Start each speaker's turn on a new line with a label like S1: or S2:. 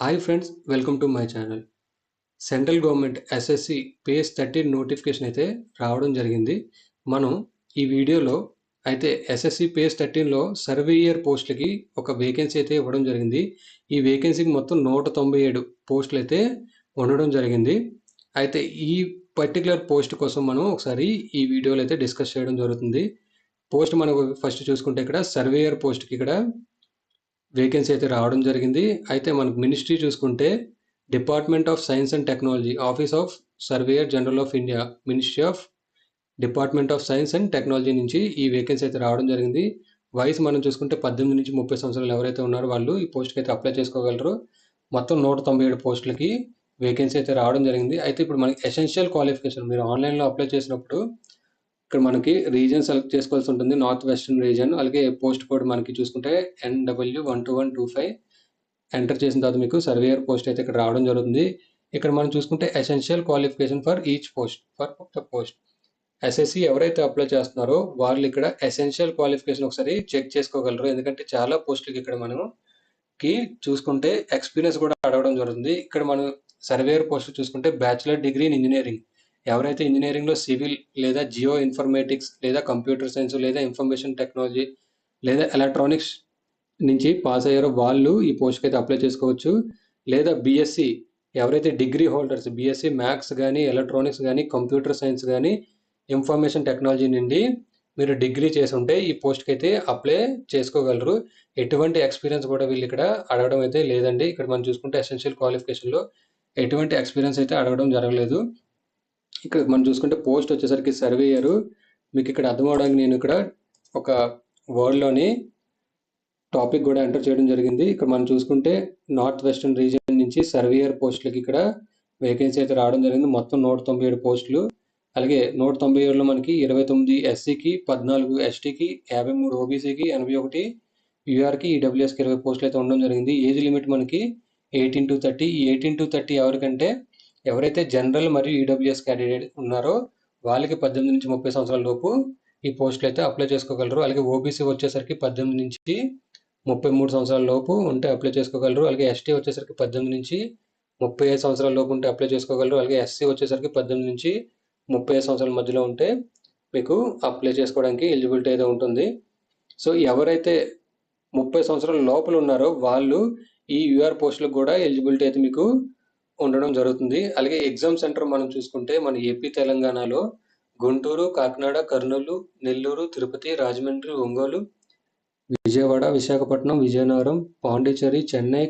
S1: Hi friends, welcome to my channel. Central government SSC page 13 notification అయితే రావడం జరిగింది. మనం ఈ వీడియోలో అయితే ఎస్ఎస్సి పేజ్ 13లో సర్వేయర్ పోస్టులకి ఒక వేకెన్సీ అయితే ఇవ్వడం జరిగింది. ఈ వేకెన్సీకి మొత్తం 197 పోస్టులు అయితే ఉండడం జరిగింది. అయితే ఈ పర్టికులర్ పోస్ట్ కోసం మనం ఒకసారి ఈ వీడియోలో అయితే డిస్కస్ చేయడం జరుగుతుంది. పోస్ట్ మనకు ఫస్ట్ చూసుకుంటే ఇక్కడ సర్వేయర్ పోస్ట్కి ఇక్కడ వేకెన్సీ అయితే రావడం జరిగింది. అయితే మనకు మినిస్ట్రీ చూసుకుంటే department of science and technology, office of surveyor general of India, ministry of department of science and technology నుంచి ఈ వేకెన్సీ అయితే రావడం జరిగింది. వయసు మనం చూసుకుంటే 18 నుంచి 30 సంవత్సరాలు ఎవరైతే ఉన్నారో వాళ్ళు ఈ పోస్ట్కి అయితే అప్లై చేసుకోగలరు. మొత్తం 197 పోస్టులకి వేకెన్సీ అయితే రావడం జరిగింది. అయితే ఇప్పుడు మనకి ఎసెన్షియల్ క్వాలిఫికేషన్ మీరు ఆన్లైన్లో అప్లై చేసినప్పుడు ఇక్కడ మనకి రీజన్ సెలెక్ట్ చేసుకోవాల్సి ఉంటుంది. North western reason. అలాగే పోస్ట్ కోడ్ మనకి చూసుకుంటే NW12125 ఎంటర్ చేసిన తర్వాత మీకు సర్వేయర్ పోస్ట్ అయితే ఇక్కడ రావడం జరుగుతుంది. ఇక్కడ మనం చూసుకుంటే essential qualification for each post for the post. SSC ఎవరైతే అప్లై చేస్తున్నారో వాళ్ళు ఇక్కడ ఎసెన్షియల్ క్వాలిఫికేషన్ ఒకసారి చెక్ చేసుకోగలరు. ఎందుకంటే చాలా పోస్టులకి ఇక్కడ మనకి చూసుకుంటే ఎక్స్పీరియన్స్ కూడా అడగడం జరుగుతుంది. ఇక్కడ మనం సర్వేయర్ పోస్ట్ చూసుకుంటే బ్యాచిలర్ డిగ్రీ ఇన్ ఇంజనీరింగ్, ఎవరైతే ఇంజనీరింగ్లో సివిల్ లేదా జియో ఇన్ఫర్మేటిక్స్ లేదా కంప్యూటర్ సైన్స్ లేదా ఇన్ఫర్మేషన్ టెక్నాలజీ లేదా ఎలక్ట్రానిక్స్ నుంచి పాస్ అయ్యారో వాళ్ళు ఈ పోస్ట్కి అయితే అప్లై చేసుకోవచ్చు. లేదా బీఎస్సీ ఎవరైతే డిగ్రీ హోల్డర్స్ బీఎస్సీ మ్యాథ్స్ కానీ ఎలక్ట్రానిక్స్ కానీ కంప్యూటర్ సైన్స్ కానీ ఇన్ఫర్మేషన్ టెక్నాలజీ నుండి మీరు డిగ్రీ చేసి ఉంటే ఈ పోస్ట్కి అయితే అప్లై చేసుకోగలరు. ఎటువంటి ఎక్స్పీరియన్స్ కూడా వీళ్ళు ఇక్కడ అడగడం అయితే లేదండి. ఇక్కడ మనం చూసుకుంటే ఎసెన్షియల్ క్వాలిఫికేషన్లో ఎటువంటి ఎక్స్పీరియన్స్ అయితే అడగడం జరగలేదు. ఇక్కడ మనం చూసుకుంటే పోస్ట్ వచ్చేసరికి సర్వేయరు. మీకు ఇక్కడ అర్థం అవడానికి నేను ఇక్కడ ఒక వర్డ్లోని టాపిక్ కూడా ఎంటర్ చేయడం జరిగింది. ఇక్కడ మనం చూసుకుంటే నార్త్ వెస్టర్న్ రీజియన్ నుంచి సర్వేయర్ పోస్టులకి ఇక్కడ వేకెన్సీ అయితే రావడం జరిగింది. మొత్తం 197 పోస్టులు. అలాగే 197లో మనకి 29 ఎస్సీకి, 14 ఎస్టీకి, 53 ఓబీసీకి, 81 యూఆర్కి, ఈడబ్ల్యూఎస్కి 20 పోస్టులు అయితే ఉండడం జరిగింది. ఏజ్ లిమిట్ మనకి 18 to 30. ఈ 18 to 30 ఎవరికంటే ఎవరైతే జనరల్ మరియు ఈడబ్ల్యూఎస్ క్యాండిడేట్ ఉన్నారో వాళ్ళకి 18 నుంచి 30 సంవత్సరాల లోపు ఈ పోస్టులు అయితే అప్లై చేసుకోగలరు. అలాగే ఓబీసీ వచ్చేసరికి 18 నుంచి 33 సంవత్సరాల లోపు ఉంటే అప్లై చేసుకోగలరు. అలాగే ఎస్టీ వచ్చేసరికి 18 నుంచి 35 సంవత్సరాల లోపు ఉంటే అప్లై చేసుకోగలరు. అలాగే ఎస్సీ వచ్చేసరికి 18 నుంచి 35 సంవత్సరాల మధ్యలో ఉంటే మీకు అప్లై చేసుకోవడానికి ఎలిజిబిలిటీ అయితే ఉంటుంది. సో ఎవరైతే 30 సంవత్సరాల లోపల ఉన్నారో వాళ్ళు ఈ యూఆర్ పోస్టులకు కూడా ఎలిజిబిలిటీ అయితే మీకు ఉండడం జరుగుతుంది. అలాగే ఎగ్జామ్ సెంటర్ మనం చూసుకుంటే మన ఏపీ తెలంగాణలో గుంటూరు, కాకినాడ, కర్నూలు, నెల్లూరు, తిరుపతి, రాజమండ్రి, ఒంగోలు, విజయవాడ, విశాఖపట్నం, విజయనగరం, పాండిచ్చేరి, చెన్నై,